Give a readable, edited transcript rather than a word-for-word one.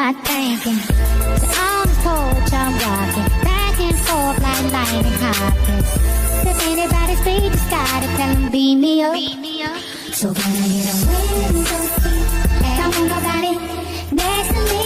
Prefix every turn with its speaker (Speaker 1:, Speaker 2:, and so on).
Speaker 1: my thinking. So on the porch I'm rocking, back and forth like lightning hopping. If anybody's free, just gotta tell them beat me up. So can I get a window seat? And I want nobody next to me.